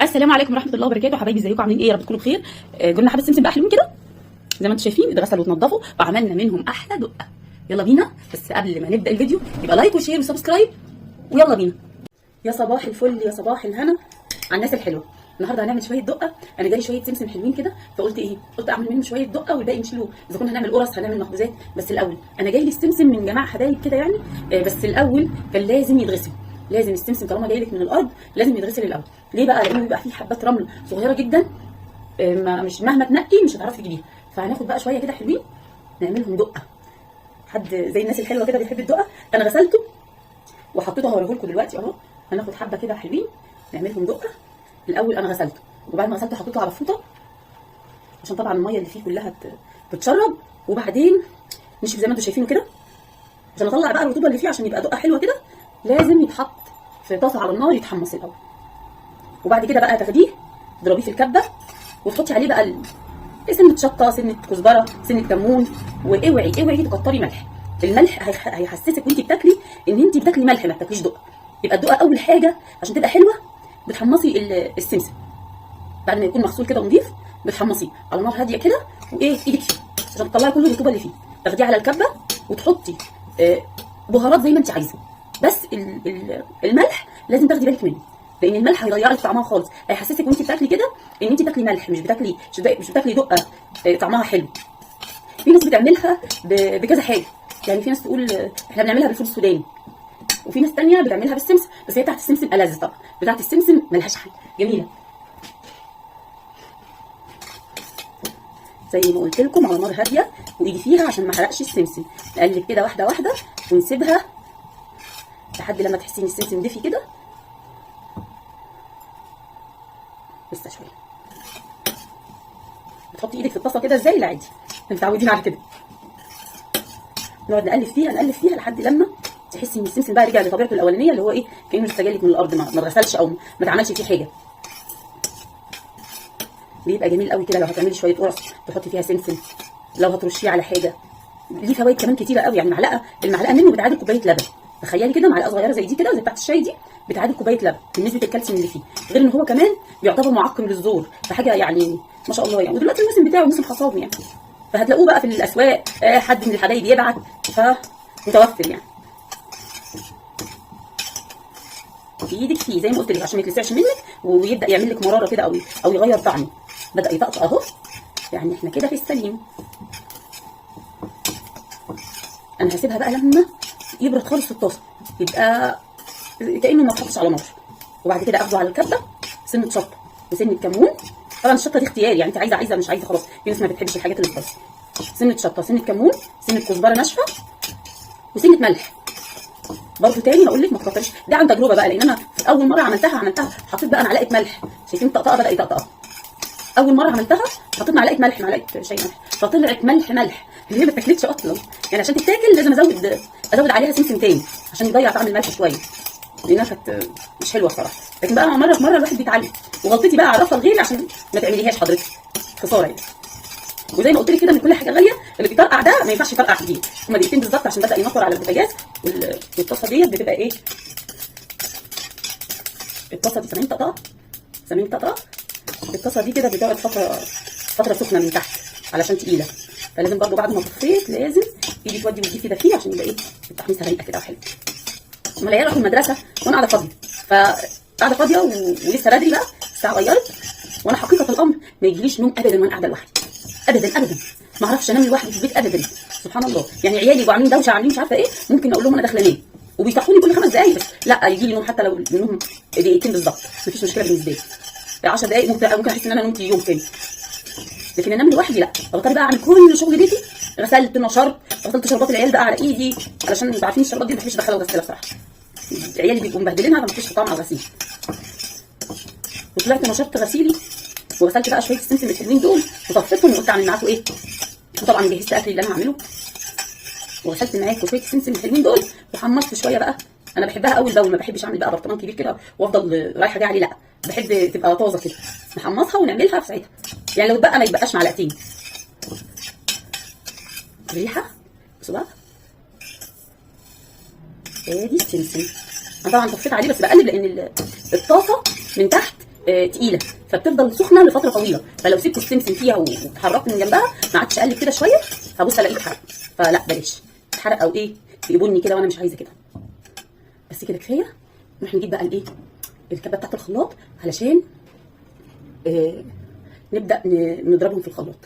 السلام عليكم ورحمه الله وبركاته. حبايبي ازيكم عاملين ايه؟ يا رب تكونوا بخير. قلنا حبه سمسم بقى حلوين كده زي ما انتم شايفين، اتغسلوا واتنضفوا وعملنا منهم احلى دقه. يلا بينا، بس قبل ما نبدا الفيديو يبقى لايك وشير وسبسكرايب ويلا بينا. يا صباح الفل، يا صباح الهنا على الناس الحلوه. النهارده هنعمل شويه دقه. انا جالي شويه سمسم حلوين كده، فقلت ايه، قلت اعمل منهم شويه دقه والباقي نشيله. اذا كنا هنعمل قرص هنعمل مخبوزات، بس الاول انا جاي لي السمسم من جماعه حبايب كده يعني. بس الاول كان لازم يتغسل. لازم السمسم طالما جاي لك من الارض لازم يتغسل الاول. ليه بقى؟ لانه بيبقى فيه حبات رمل صغيره جدا، مش مهما تنقي مش هتعرفي تجيبيها. فهناخد بقى شويه كده حلوين نعملهم دقه. حد زي الناس الحلوه كده بيحب الدقه. انا غسلته وحطيته هوريه لكم دلوقتي اهو. هناخد حبه كده حلوين نعملهم دقه. الاول انا غسلته، وبعد ما غسلته حطيته على فوطه عشان طبعا الميه اللي فيه كلها تتشرب، وبعدين نشف زي ما انتم شايفينه كده عشان اطلع بقى الرطوبه اللي فيه عشان يبقى دقه حلوه كده. لازم يتحط في طاسه على النار يتحمص الاول، وبعد كده بقى تاخديه تضربيه في الكبه وتحطي عليه بقى سنه شطه، سنه كزبره، سنه كمون. واوعي تكتري ملح. الملح هيحسسك وانت بتاكلي ان انت بتاكلي ملح ما بتاكليش دقه. يبقى الدقه اول حاجه عشان تبقى حلوه بتحمصي السمسم بعد ما يكون مغسول كده ونضيف، بتحمصيه على نار هاديه كده وايه ايدك فيه عشان تطلعي كل الرطوبه اللي فيه. تاخديه على الكبه وتحطي بهارات زي ما انت عايزه، بس الملح لازم تاخدي بالك منه، لان الملح هيغير لك طعمها خالص. هيحسسك وانت بتاكلي كده ان انت بتاكلي ملح، مش بتاكلي دقه طعمها حلو. في ناس بتعملها بكذا حاجه، يعني في ناس تقول احنا بنعملها بالفول السوداني، وفي ناس تانية بتعملها بالسمسم، بس هي بتاعت السمسم ألذ طبعا. بتاعت السمسم ملهاش حل، جميله زي ما قلت لكم على نار هاديه وايدي فيها عشان ما احرقش السمسم. نقلب كده واحده واحده ونسيبها لحد لما تحسي ان السمسم دفي كده. لسه شويه. بتحطي ايدك في الطاسه كده ازاي؟ لا عادي، متعودين على كده. نقعد نقلب فيها لحد لما تحسي ان السمسم بقى رجع لطبيعته الاولانيه اللي هو ايه، كانه لسه جايلك من الارض، ما اتغسلش او ما اتعملش فيه حاجه. بيبقى جميل قوي كده لو هتعملي شويه قرص تحطي فيها سمسم، لو هترشيه على حاجه. ليه فوائد كمان كتيره قوي، يعني المعلقه منه بتعادل كوبايه لبن. تخيلي كده معلقه صغيره زي دي كده، زي بتاعت الشاي دي، بتعادل كوبايه لبن بالنسبه للكالسيوم اللي فيه. غير ان هو كمان بيعتبر معقم للزور، فحاجه يعني ما شاء الله يعني. ودلوقتي الموسم بتاعه موسم حصاد يعني، فهتلاقوه بقى في الاسواق، حد من الحبايب يبعت فمتوفر يعني. في ايدك فيه زي ما قلت لك عشان ما يتلسعش منك ويبدا يعمل لك مراره كده او يغير طعمه. بدا يطقطق اهو، يعني احنا كده في السليم. انا هسيبها بقى لما يبرد خالص في الطاسه، يبقى كانه ما اتحطش على نار. وبعد كده اخده على الكبه، سنه شطه وسنه كمون. طبعا الشطه دي اختياري، يعني انت عايزه مش عايزه خلاص. في ناس ما بتحبش الحاجات اللي سبايسي. سنه شطه، سنه كمون، سنه كزبره ناشفه، وسنه ملح. برضه تاني هقول لك ما تكتريش، ده عن تجربه بقى، لان انا في اول مره عملتها حطيت بقى معلقه ملح. شايفين الطقطقه بدا يطقطق. اول مره عملتها حطيت معلقه شاي ملح، فطلعت ملح اللي ما اتاكلتش اصلا. يعني عشان تتاكل لازم ازود عليها سمسم تاني عشان يضيع طعم الملح شويه، لانها كانت مش حلوه الصراحه. لكن بقى مره في مره الواحد بيتعلم، وغلطتي بقى اعرفها لغيري عشان ما تعمليهاش حضرتك، خساره يعني. وزي ما قلت لك كده من كل حاجه غاليه، اللي بيطرقع ده ما ينفعش يطرقع كتير، هما دقيقتين بالظبط عشان بدا ينطر على البوتاجاز. والطاسه ديت بتبقى ايه، الطاسه دي سامعين طقطقه. الطاسه دي كده بتقعد فتره سخنه من تحت علشان تقيله، فلازم برضو بعد ما طفيت لازم ايدي تودي وتجيب كده فيه عشان يبقى ايه التحميصه رايقه كده وحلوه. اما العيال راحوا المدرسه وانا قاعده فاضيه، فقاعده فاضيه ولسه بدري بقى، الساعه غيرت، وانا حقيقه الامر ما يجيليش نوم ابدا وانا قاعده لوحدي، ابدا ما اعرفش انام لوحدي في البيت ابدا. سبحان الله، يعني عيالي يبقوا عاملين دوشه، عاملين مش عارفه ايه، ممكن اقول لهم انا داخله انام وبيصحوني كل 5 دقايق، بس لا يجي لي نوم حتى لو منهم دقيقتين بالظبط، مفيش مشكله بالنسبه لي. 10 دقايق ممكن احس ان انا نمت يوم تاني. لكن انام لوحدي لا، بضطر بقى اعمل كل شغل بيتي. غسلت نشرت، غسلت شربات العيال بقى على ايدي، علشان انتوا عارفين الشربات دي ما بحبش ادخلها وغسلها بصراحه، العيال بيبقوا مبهدلينها فما فيش طعم على الغسيل. وطلعت نشرت غسيلي وغسلت بقى شويه السمسم الحلوين دول وطفيتهم وقلت اعمل معاكم ايه. وطبعا جهزت اكلي اللي انا هعمله، وغسلت معاكم شويه السمسم الحلوين دول وحمصت شويه بقى. انا بحبها اول باول، ما بحبش اعمل بقى برطمان كبير كده وافضل رايحه جايه عليه، لا بحب تبقى طازه كده. نحمصها ونعملها في ساعتها، يعني لو بقى ما يبقاش معلقتين. ريحه بصوا بقى، ادي السمسم. انا طبعا طفيت عليه بس بقلب، لان الطاسه من تحت تقيله، فبتفضل سخنه لفتره طويله، فلو سبت السمسم فيها واتحركت من جنبها ما عادش اقلب كده شويه هبص الاقيه اتحرق، فلا بلاش اتحرق او ايه في بني كده وانا مش عايزه كده. بس كده كفايه. نروح نجيب بقى الايه الكبه بتاعت الخلاط علشان نبدا نضربهم في الخلاط.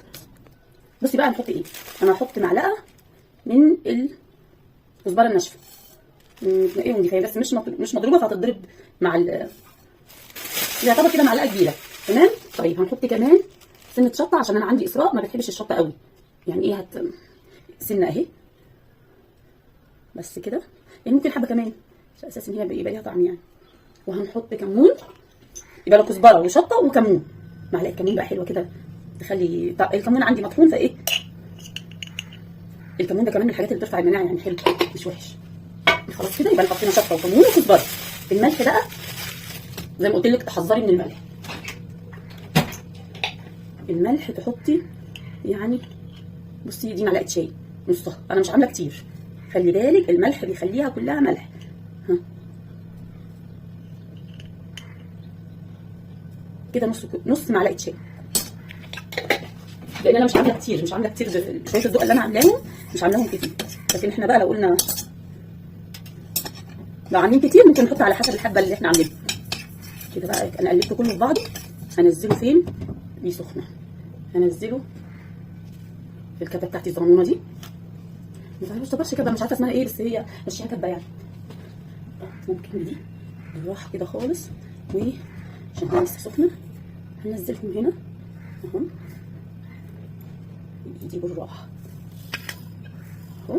بصي بقى هنحط ايه. انا هحط معلقه من الكزبره الناشفه نقيهم دي، بس مش مضروبه فهتتضرب مع يعتبر كده معلقه كبيره. تمام. طيب هنحط كمان سنه شطه عشان انا عندي اسراء ما بتحبش الشطه قوي، يعني ايه سنه اهي بس كده، يعني ممكن حبه كمان عشان اساس ان هي يبقى ليها طعم يعني. وهنحط كمون، يبقى له كزبره وشطه وكمون، معلقه كمون بقى حلوه كده تخلي الكمون عندي مطحون فايه الكمون ده كمان من الحاجات اللي بترفع المناعه يعني حلو مش وحش. خلاص كده يبقى حطينا شطه وكمون وكزبره. الملح بقى زي ما قلت لك تحذري من الملح. الملح تحطي يعني بصي دي معلقه شاي نصها، انا مش عامله كتير، خلي بالك الملح بيخليها كلها ملح. كده نص معلقه شاي، لان انا مش عامله كتير شويه الدقه اللي انا عاملاهم مش عاملاهم كتير. لكن احنا بقى لو قلنا لو عاملين كتير ممكن نحط على حسب الحبه اللي احنا عاملينها. كده بقى انا قلبته كله في بعضه. هنزله فين؟ دي سخنه، هنزله في الكبه بتاعتي الصغنونه دي. ما تعرفش كبه مش عارفه اسمها ايه بس هي ماشيه كبه يعني. ممكن دي بالراحه كده خالص، وعشان هي لسه سخنه هنزلهم هنا اهو دي بالراحه اهو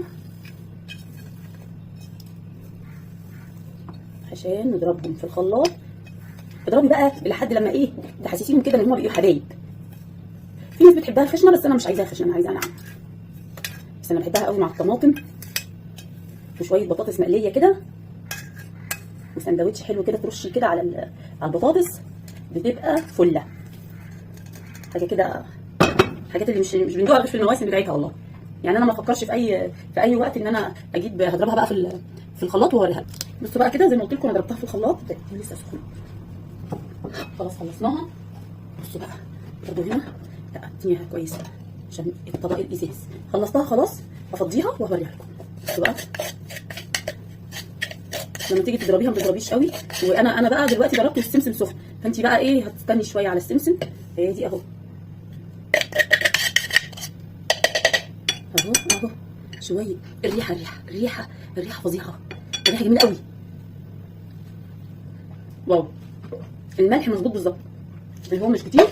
عشان نضربهم في الخلاط. اضربي بقى لحد لما ايه تحسسيهم كده ان هم بيبقوا حبايب. في ناس بتحبها خشنه بس انا مش عايزاها خشنه، انا عايزاها ناعمه. بس انا بحبها قوي مع الطماطم وشويه بطاطس مقليه كده وسندوتش حلو كده ترشي كده على البطاطس، بتبقى فله حاجه كده، الحاجات اللي مش بندوقها غير في المواسم بتاعتها والله. يعني انا ما افكرش في اي وقت ان انا اجيب هضربها بقى في الخلاط واوريها. بصوا بقى كده زي ما قلت لكم انا ضربتها في الخلاط لسه سخنه. خلاص خلصناها. بصوا بقى برضه هنا لا الدنيا كويسه عشان الطبق الازاز. خلصتها خلاص افضيها وهوريها لكم. بصوا بقى لما تيجي تضربيها ما تضربيش قوي. وانا بقى دلوقتي ضربت السمسم سخن، فانت بقى ايه هتستني شويه على السمسم. هي دي اهو شويه. الريحه فظيعه، الريحه جميله قوي. واو الملح مظبوط بالظبط، اللي هو مش كتير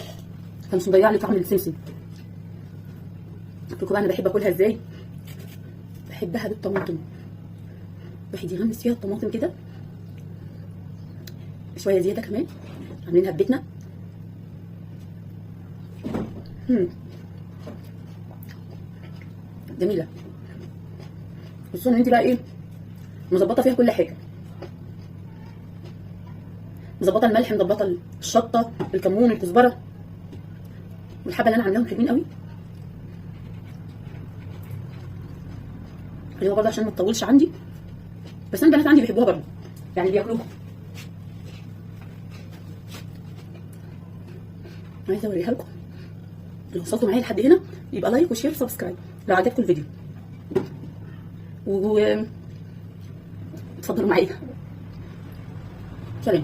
فمش مضيع لي طعم السمسم. لكم بقى انا بحب اكلها ازاي، بحبها بالطماطم. واحد يغمس فيها الطماطم كده شويه زياده كمان، عاملينها في بيتنا. جميله. بصوا ان انت بقى ايه مظبطه فيها كل حاجه، مظبطه الملح، مظبطه الشطه، الكمون، الكزبره، والحبه اللي انا عاملاهم حلوين قوي. اللي هو برضه عشان ما تطولش عندي، بس انا البنات عندي بيحبوها برضه يعني بياكلوها. عايزه اوريها لكم. لو وصلتوا معايا لحد هنا يبقى لايك وشير وسبسكرايب لو عجبكم الفيديو، اتفضلوا معايا. سلام.